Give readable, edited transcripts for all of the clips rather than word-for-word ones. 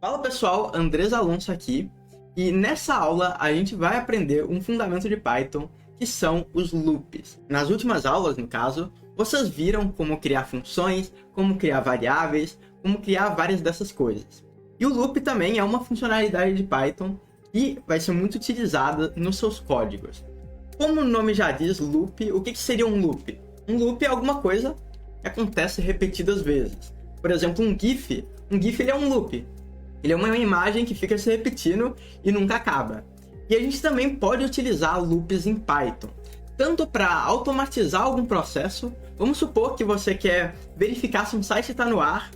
Fala pessoal, Andrés Alonso aqui, e nessa aula a gente vai aprender um fundamento de Python, que são os loops. Nas últimas aulas, no caso, vocês viram como criar funções, como criar variáveis, como criar várias dessas coisas. E o loop também é uma funcionalidade de Python que vai ser muito utilizada nos seus códigos. Como o nome já diz, loop, o que seria um loop? Um loop é alguma coisa que acontece repetidas vezes. Por exemplo, um GIF ele é um loop. Ele é uma imagem que fica se repetindo e nunca acaba. E a gente também pode utilizar loops em Python, tanto para automatizar algum processo. Vamos supor que você quer verificar se um site está no ar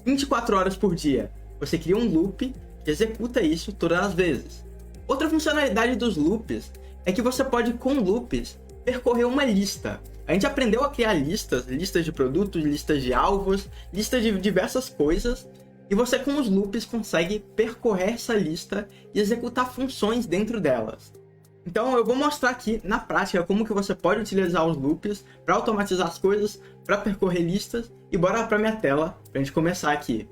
24 horas por dia. Você cria um loop que executa isso todas as vezes. Outra funcionalidade dos loops é que você pode, com loops, percorrer uma lista. A gente aprendeu a criar listas de produtos, listas de alvos, listas de diversas coisas. E você, com os loops, consegue percorrer essa lista e executar funções dentro delas. Então eu vou mostrar aqui na prática como que você pode utilizar os loops para automatizar as coisas, para percorrer listas. E bora para minha tela para a gente começar aqui.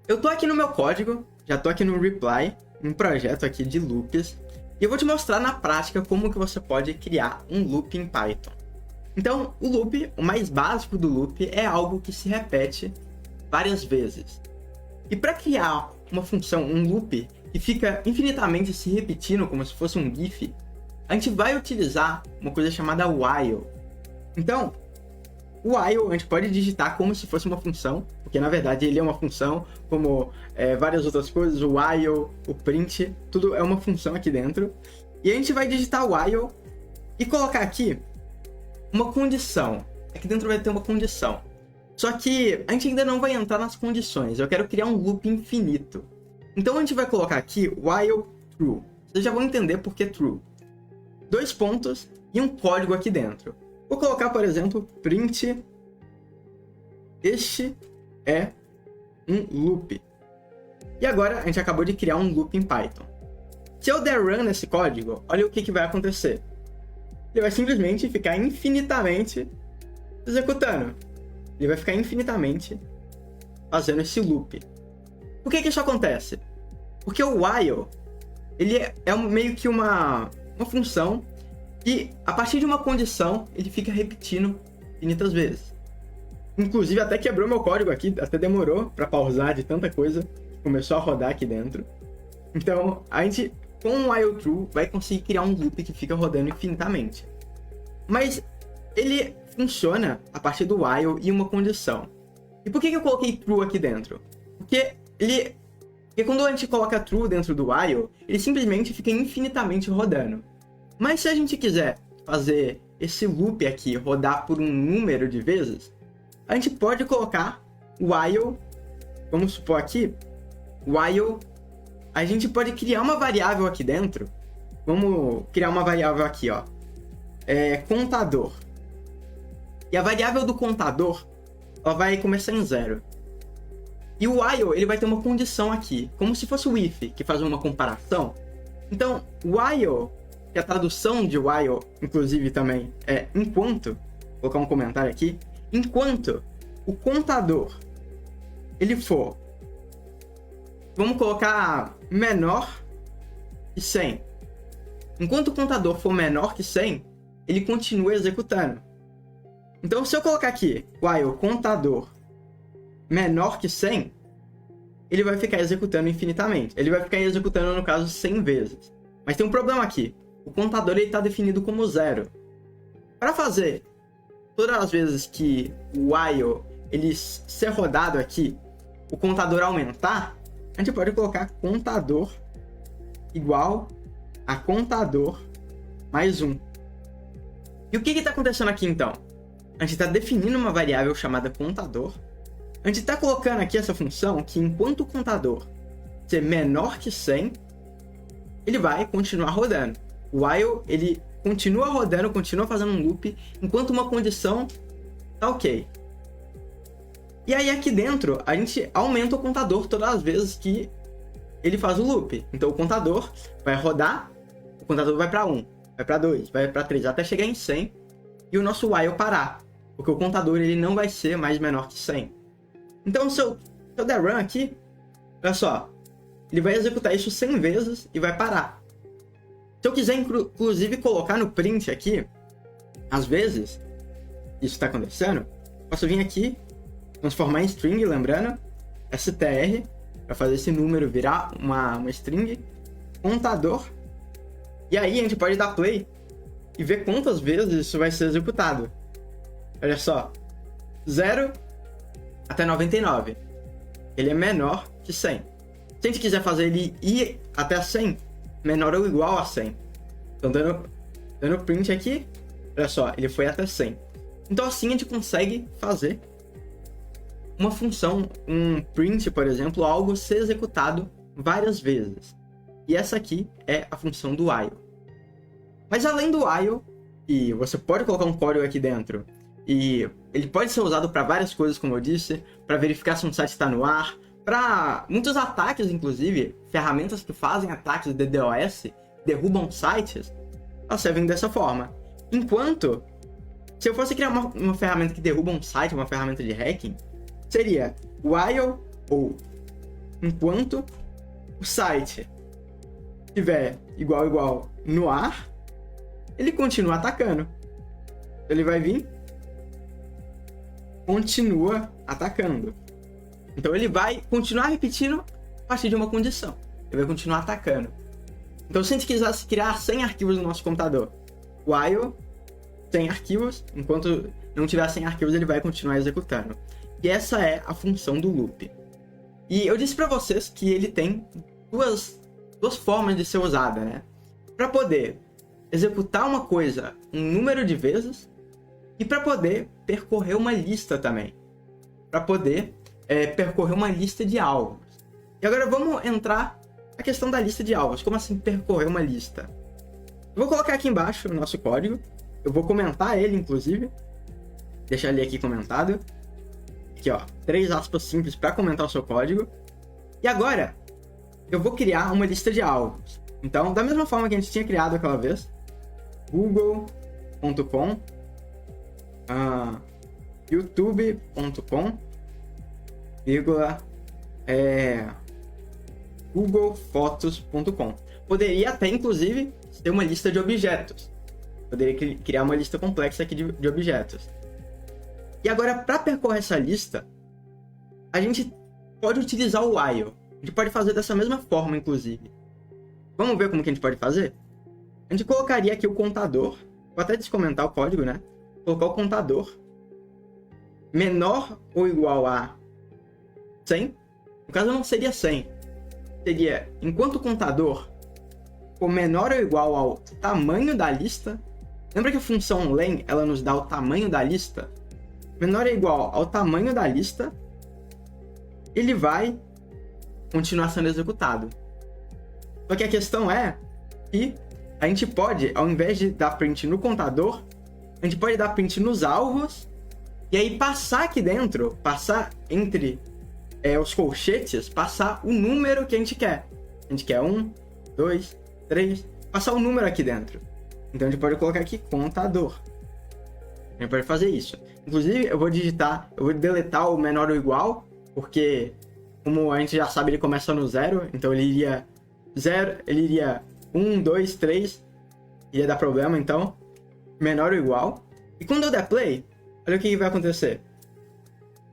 Eu tô aqui no meu código, já tô aqui no reply, um projeto aqui de loops. E eu vou te mostrar na prática como que você pode criar um loop em Python. Então o loop, o mais básico do loop, é algo que se repete várias vezes. E para criar uma função, um loop, que fica infinitamente se repetindo como se fosse um GIF, a gente vai utilizar uma coisa chamada while. Então, o while a gente pode digitar como se fosse uma função, porque na verdade ele é uma função, como várias outras coisas, o while, o print, tudo é uma função aqui dentro. E a gente vai digitar while e colocar aqui uma condição. Aqui dentro vai ter uma condição. Só que a gente ainda não vai entrar nas condições, eu quero criar um loop infinito. Então a gente vai colocar aqui while true. Vocês já vão entender por que true. 2 pontos e um código aqui dentro. Vou colocar, por exemplo, print este é um loop. E agora a gente acabou de criar um loop em Python. Se eu der run nesse código, olha o que vai acontecer. Ele vai simplesmente ficar infinitamente executando. Ele vai ficar infinitamente fazendo esse loop. Por que isso acontece? Porque o while, ele é meio que uma função que, a partir de uma condição, ele fica repetindo infinitas vezes. Inclusive, até quebrou meu código aqui, até demorou para pausar de tanta coisa que começou a rodar aqui dentro. Então, a gente, com o while true, vai conseguir criar um loop que fica rodando infinitamente. Mas ele funciona a partir do while e uma condição. E por que eu coloquei true aqui dentro? Porque quando a gente coloca true dentro do while, ele simplesmente fica infinitamente rodando. Mas se a gente quiser fazer esse loop aqui rodar por um número de vezes, a gente pode colocar while, vamos supor aqui, while, a gente pode criar uma variável aqui dentro. Vamos criar uma variável aqui, ó, contador. E a variável do contador, ela vai começar em 0. E o while, ele vai ter uma condição aqui, como se fosse o if, que faz uma comparação. Então, while, que a tradução de while, inclusive, também é enquanto, vou colocar um comentário aqui, enquanto o contador, ele for, vamos colocar menor que 100. Enquanto o contador for menor que 100, ele continua executando. Então, se eu colocar aqui, while contador menor que 100, ele vai ficar executando infinitamente. Ele vai ficar executando, no caso, 100 vezes. Mas tem um problema aqui. O contador está definido como 0. Para fazer todas as vezes que o while ele ser rodado aqui, o contador aumentar, a gente pode colocar contador igual a contador mais 1. E o que está acontecendo aqui, então? A gente está definindo uma variável chamada contador. A gente está colocando aqui essa função que, enquanto o contador ser menor que 100, ele vai continuar rodando. O while, ele continua rodando, continua fazendo um loop, enquanto uma condição tá ok. E aí aqui dentro, a gente aumenta o contador todas as vezes que ele faz o loop. Então o contador vai rodar, o contador vai para 1, vai para 2, vai para 3, até chegar em 100, e o nosso while parar. Porque o contador ele não vai ser mais menor que 100. Então, se eu der run aqui, olha só, ele vai executar isso 100 vezes e vai parar. Se eu quiser, inclusive, colocar no print aqui, às vezes, isso está acontecendo, posso vir aqui, transformar em string, lembrando, str, para fazer esse número virar uma string, contador, e aí a gente pode dar play e ver quantas vezes isso vai ser executado. Olha só, 0 até 99, ele é menor que 100. Se a gente quiser fazer ele ir até 100, menor ou igual a 100. Então, dando print aqui, olha só, ele foi até 100. Então, assim a gente consegue fazer uma função, um print, por exemplo, algo ser executado várias vezes. E essa aqui é a função do while. Mas além do while, e você pode colocar um código aqui dentro, e ele pode ser usado para várias coisas, como eu disse, para verificar se um site está no ar, para muitos ataques, inclusive, ferramentas que fazem ataques de DDoS, derrubam sites, elas servem dessa forma. Enquanto, se eu fosse criar uma ferramenta que derruba um site, uma ferramenta de hacking, seria while, ou enquanto o site estiver igual no ar, ele continua atacando. Ele vai vir, continua atacando. Então ele vai continuar repetindo a partir de uma condição. Ele vai continuar atacando. Então se a gente quisesse criar 100 arquivos no nosso computador, while 100 arquivos, enquanto não tiver 100 arquivos ele vai continuar executando. E essa é a função do loop. E eu disse para vocês que ele tem duas formas de ser usada, né? Para poder executar uma coisa um número de vezes e para poder percorrer uma lista também. Para poder percorrer uma lista de alvos. E agora vamos entrar na questão da lista de alvos. Como assim percorrer uma lista? Eu vou colocar aqui embaixo o nosso código. Eu vou comentar ele, inclusive. Deixar ele aqui comentado. Aqui, ó. 3 aspas simples para comentar o seu código. E agora, eu vou criar uma lista de alvos. Então, da mesma forma que a gente tinha criado aquela vez, google.com, youtube.com, googlefotos.com. Poderia até, inclusive, ter uma lista de objetos. Poderia criar uma lista complexa aqui de objetos. E agora, para percorrer essa lista, a gente pode utilizar o while. A gente pode fazer dessa mesma forma, inclusive. Vamos ver como que a gente pode fazer? A gente colocaria aqui o contador. Vou até descomentar o código, né? Colocar o contador menor ou igual a 100. No caso, não seria 100. Seria, enquanto o contador for menor ou igual ao tamanho da lista. Lembra que a função len, ela nos dá o tamanho da lista? Menor ou igual ao tamanho da lista, ele vai continuar sendo executado. Só que a questão é que a gente pode, ao invés de dar print no contador, a gente pode dar print nos alvos e aí passar aqui dentro, passar entre os colchetes, passar o número que a gente quer. A gente quer 1, 2, 3, passar o número aqui dentro. Então a gente pode colocar aqui contador. A gente pode fazer isso. Inclusive eu vou deletar o menor ou igual, porque como a gente já sabe, ele começa no 0, então ele iria 1, 2, 3, iria dar problema, então menor ou igual. E quando eu der play, olha o que vai acontecer.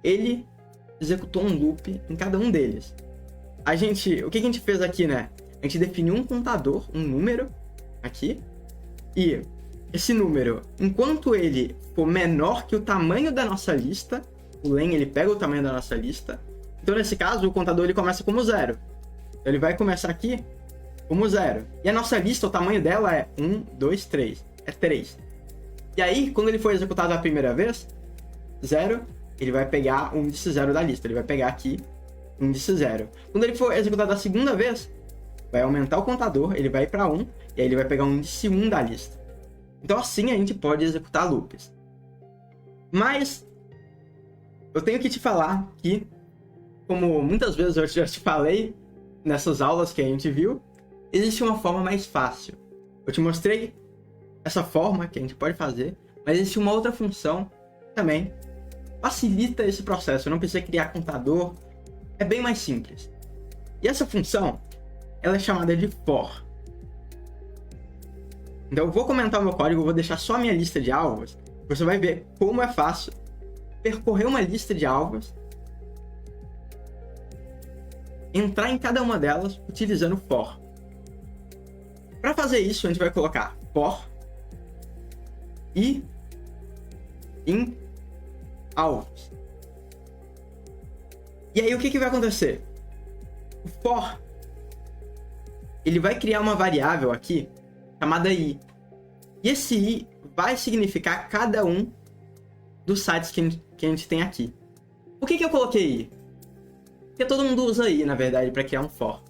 Ele executou um loop em cada um deles. O que a gente fez aqui, né? A gente definiu um contador, um número aqui, e esse número, enquanto ele for menor que o tamanho da nossa lista, o len ele pega o tamanho da nossa lista. Então nesse caso o contador ele começa como 0. Então, ele vai começar aqui como 0. E a nossa lista, o tamanho dela é 1, 2, 3. É 3. E aí, quando ele for executado a primeira vez, 0, ele vai pegar o índice 0 da lista. Ele vai pegar aqui o índice 0. Quando ele for executado a segunda vez, vai aumentar o contador, ele vai para 1, e aí ele vai pegar o índice 1 da lista. Então assim a gente pode executar loops. Mas eu tenho que te falar que, como muitas vezes eu já te falei nessas aulas que a gente viu, existe uma forma mais fácil. Eu te mostrei essa forma que a gente pode fazer, mas existe uma outra função que também facilita esse processo. Não precisa criar contador, é bem mais simples. E essa função ela é chamada de for. Então eu vou comentar o meu código, eu vou deixar só a minha lista de alvos. Você vai ver como é fácil percorrer uma lista de alvos, entrar em cada uma delas utilizando for. Para fazer isso, a gente vai colocar for e em alvos. E aí o que vai acontecer? O for, ele vai criar uma variável aqui chamada i. E esse i vai significar cada um dos sites que a gente tem aqui. Por que eu coloquei i? Porque todo mundo usa i, na verdade, para criar um for.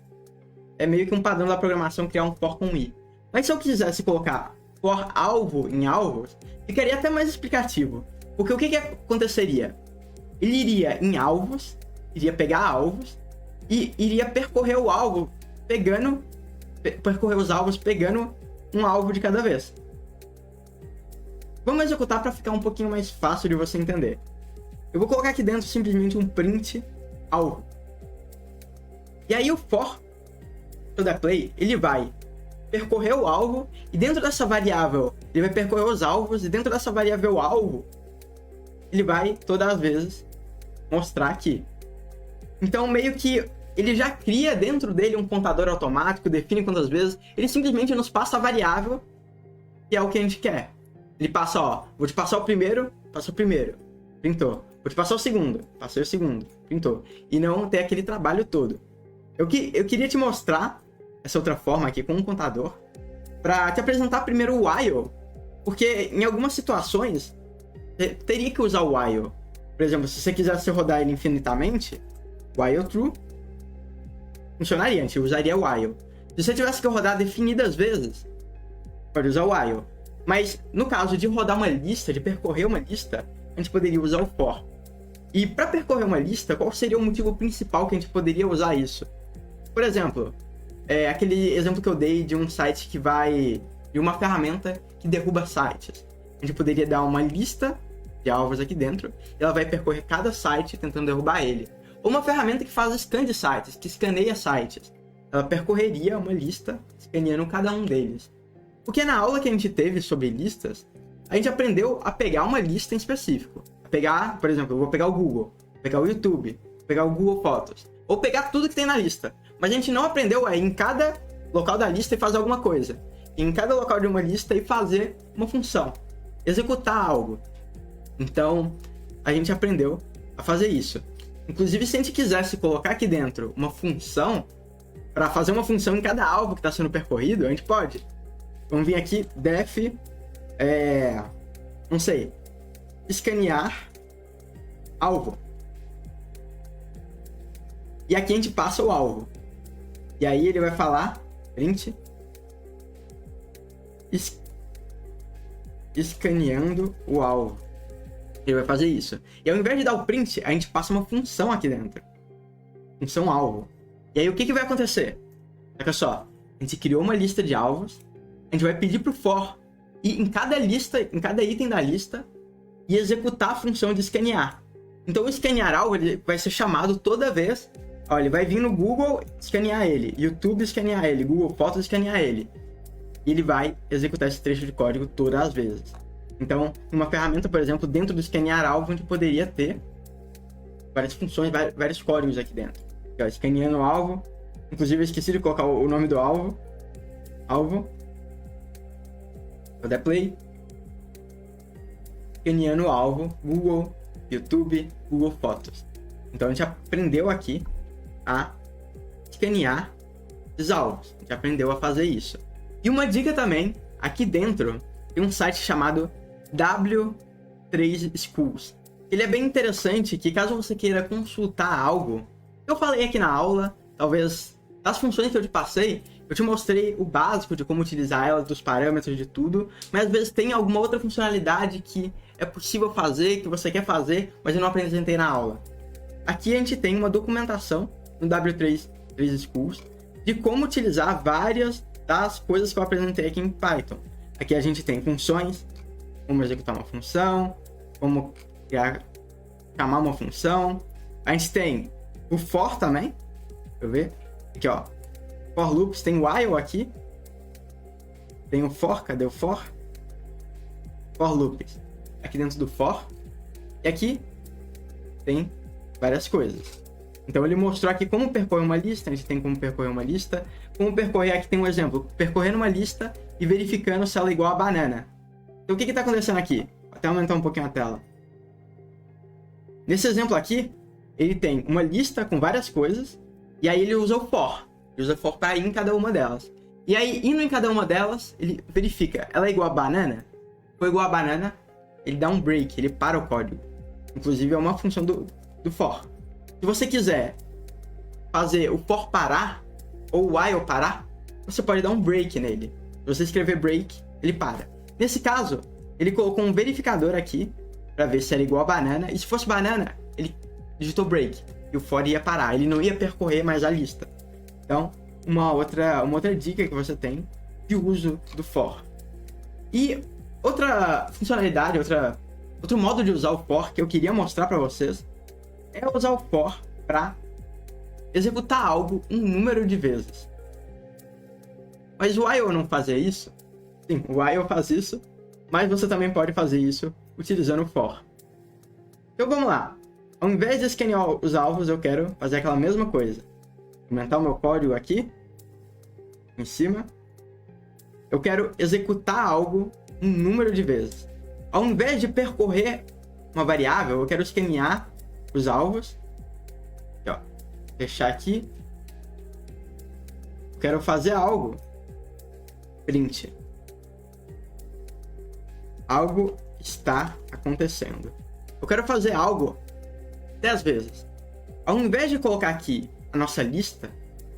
É meio que um padrão da programação criar um for com i. Mas se eu quisesse colocar for alvo em alvos, ficaria até mais explicativo. Porque o que aconteceria? Ele iria em alvos, iria pegar alvos e iria percorrer o alvo percorrer os alvos pegando um alvo de cada vez. Vamos executar para ficar um pouquinho mais fácil de você entender. Eu vou colocar aqui dentro simplesmente um print alvo. E aí o for da play, ele vai percorrer o alvo e dentro dessa variável ele vai percorrer os alvos e dentro dessa variável alvo ele vai todas as vezes mostrar aqui. Então meio que ele já cria dentro dele um contador automático, define quantas vezes, ele simplesmente nos passa a variável que é o que a gente quer. Ele passa, ó, vou te passar o primeiro, passa o primeiro, printou. Vou te passar o segundo, passei o segundo, printou. E não ter aquele trabalho todo. Eu queria te mostrar essa outra forma aqui com um contador para te apresentar primeiro o while, porque em algumas situações teria que usar o while. Por exemplo, se você quisesse rodar ele infinitamente, while true funcionaria, a gente usaria o while. Se você tivesse que rodar definidas vezes, pode usar o while. Mas no caso de rodar uma lista, de percorrer uma lista, a gente poderia usar o for. E para percorrer uma lista, qual seria o motivo principal que a gente poderia usar isso? Por exemplo, aquele exemplo que eu dei de um site que vai... de uma ferramenta que derruba sites. A gente poderia dar uma lista de alvos aqui dentro e ela vai percorrer cada site tentando derrubar ele. Ou uma ferramenta que faz scan de sites, que escaneia sites. Ela percorreria uma lista escaneando cada um deles. Porque na aula que a gente teve sobre listas, a gente aprendeu a pegar uma lista em específico. Pegar, por exemplo, eu vou pegar o Google, pegar o YouTube, pegar o Google Fotos, ou pegar tudo que tem na lista. Mas a gente não aprendeu a ir em cada local da lista e fazer alguma coisa. Em cada local de uma lista e fazer uma função. Executar algo. Então, a gente aprendeu a fazer isso. Inclusive, se a gente quisesse colocar aqui dentro uma função, para fazer uma função em cada alvo que está sendo percorrido, a gente pode. Vamos vir aqui, def, não sei, escanear alvo. E aqui a gente passa o alvo. E aí ele vai falar, print, escaneando o alvo. Ele vai fazer isso. E ao invés de dar o print, a gente passa uma função aqui dentro. Função alvo. E aí o que vai acontecer? Olha só, a gente criou uma lista de alvos, a gente vai pedir pro for ir em cada lista, em cada item da lista e executar a função de escanear. Então o escanear alvo ele vai ser chamado toda vez. Ó, ele vai vir no Google escanear ele, YouTube escanear ele, Google Fotos escanear ele. E ele vai executar esse trecho de código todas as vezes. Então, uma ferramenta, por exemplo, dentro do escanear alvo, a gente poderia ter várias funções, vários códigos aqui dentro. Aqui, ó, escaneando o alvo. Inclusive, eu esqueci de colocar o nome do alvo. Alvo. Vou dar play. Escaneando o alvo, Google, YouTube, Google Fotos. Então, a gente aprendeu aqui a escanear os alvos. A gente aprendeu a fazer isso. E uma dica também, aqui dentro, tem um site chamado W3 Schools. Ele é bem interessante que caso você queira consultar algo, eu falei aqui na aula, talvez das funções que eu te passei, eu te mostrei o básico de como utilizar ela, dos parâmetros de tudo, mas às vezes tem alguma outra funcionalidade que é possível fazer, que você quer fazer, mas eu não apresentei na aula. Aqui a gente tem uma documentação no W3 Schools de como utilizar várias das coisas que eu apresentei aqui em Python. Aqui a gente tem funções, como executar uma função, como chamar uma função. A gente tem o for também, deixa eu ver, aqui ó, For loops, tem while aqui. Tem o for, cadê o for? For loops. Aqui dentro do for. E aqui tem várias coisas. Então ele mostrou aqui como percorrer uma lista. A gente tem como percorrer uma lista. Como percorrer, aqui tem um exemplo. Percorrendo uma lista e verificando se ela é igual a banana. Então o que está acontecendo aqui? Vou até aumentar um pouquinho a tela. Nesse exemplo aqui, ele tem uma lista com várias coisas. E aí ele usa o for. Ele usa o for para ir em cada uma delas. E aí, indo em cada uma delas, ele verifica. Ela é igual a banana? Se for igual a banana, ele dá um break. Ele para o código. Inclusive, é uma função do for. Se você quiser fazer o for parar, ou o while parar, você pode dar um break nele. Se você escrever break, ele para. Nesse caso, ele colocou um verificador aqui, para ver se era igual a banana. E se fosse banana, ele digitou break. E o for ia parar. Ele não ia percorrer mais a lista. Então, uma outra dica que você tem de uso do for. E outra funcionalidade, outro modo de usar o for que eu queria mostrar para vocês é usar o for para executar algo um número de vezes. Mas o while não fazia isso? Sim, o while faz isso, mas você também pode fazer isso utilizando o for. Então vamos lá. Ao invés de escanear os alvos, eu quero fazer aquela mesma coisa. Aumentar o meu código aqui, em cima. Eu quero executar algo um número de vezes. Ao invés de percorrer uma variável, eu quero escanear os alvos. Aqui, ó. Fechar aqui. Eu quero fazer algo. Print. Algo está acontecendo. Eu quero fazer algo 10 vezes. Ao invés de colocar aqui a nossa lista,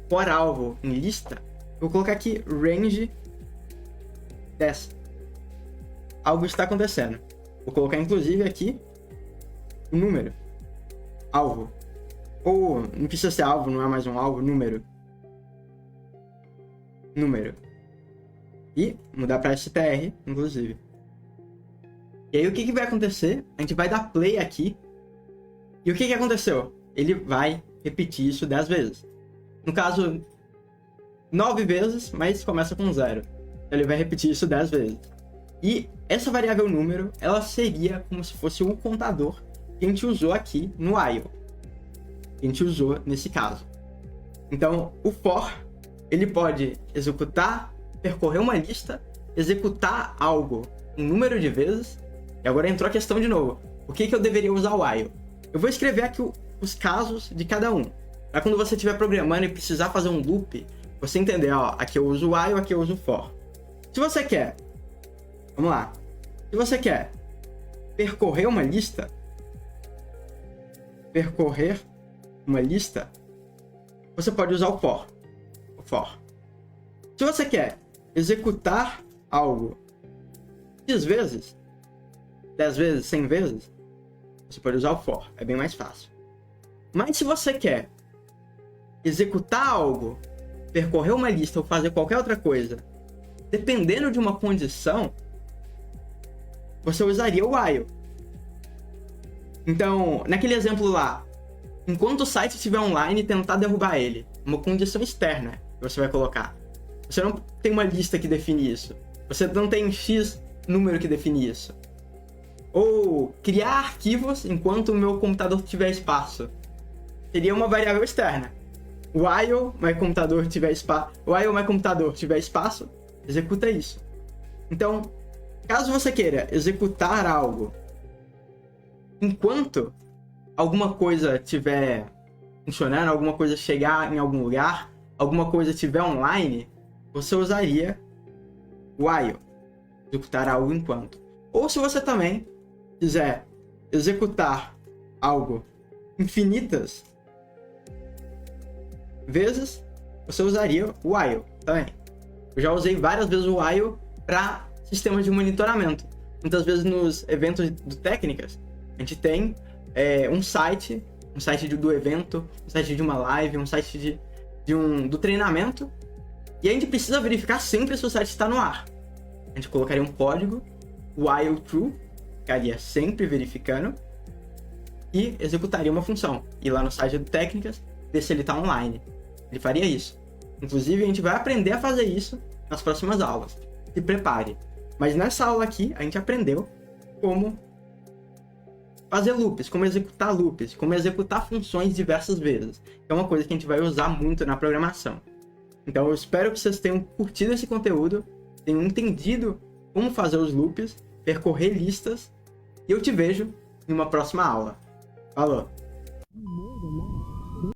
for alvo em lista, eu vou colocar aqui range 10. Algo está acontecendo. Vou colocar inclusive aqui o número. Alvo. Ou não precisa ser alvo, não é mais um alvo, número. Número. E mudar para str, inclusive. E aí o que vai acontecer? A gente vai dar play aqui. E o que aconteceu? Ele vai repetir isso 10 vezes. No caso, 9 vezes, mas começa com 0. Então ele vai repetir isso 10 vezes. E essa variável número, ela seria como se fosse o contador que a gente usou aqui no while. Que a gente usou nesse caso. Então, o for, ele pode executar, percorrer uma lista, executar algo um número de vezes. E agora entrou a questão de novo. Por que eu deveria usar o while? Eu vou escrever aqui os casos de cada um. Para quando você estiver programando e precisar fazer um loop, você entender, ó, aqui eu uso o while, aqui eu uso o for. Se você quer, vamos lá. Se você quer percorrer uma lista, você pode usar o for. Se você quer executar algo X vezes, 10 vezes, 100 vezes, você pode usar o for, é bem mais fácil. Mas se você quer executar algo, percorrer uma lista ou fazer qualquer outra coisa, dependendo de uma condição, você usaria o while. Então, naquele exemplo lá, enquanto o site estiver online, tentar derrubar ele, uma condição externa que você vai colocar. Você não tem uma lista que define isso. Você não tem X número que define isso. Ou criar arquivos enquanto o meu computador tiver espaço. Seria uma variável externa. While my computador tiver espaço, executa isso. Então, caso você queira executar algo enquanto alguma coisa estiver funcionando, alguma coisa chegar em algum lugar, alguma coisa estiver online, você usaria while, executar algo enquanto. Ou se você também quiser executar algo infinitas vezes, você usaria o while também. Eu já usei várias vezes o while para sistemas de monitoramento. Muitas vezes nos eventos do Técnicas, a gente tem um site do evento, um site de uma live, um site do treinamento, e a gente precisa verificar sempre se o site está no ar. A gente colocaria um código, while true, ficaria sempre verificando, e executaria uma função. E lá no site do Técnicas, ver se ele está online. Ele faria isso. Inclusive, a gente vai aprender a fazer isso nas próximas aulas. Se prepare. Mas nessa aula aqui, a gente aprendeu como fazer loops, como executar funções diversas vezes. É uma coisa que a gente vai usar muito na programação. Então eu espero que vocês tenham curtido esse conteúdo, tenham entendido como fazer os loops, percorrer listas, e eu te vejo em uma próxima aula. Falou!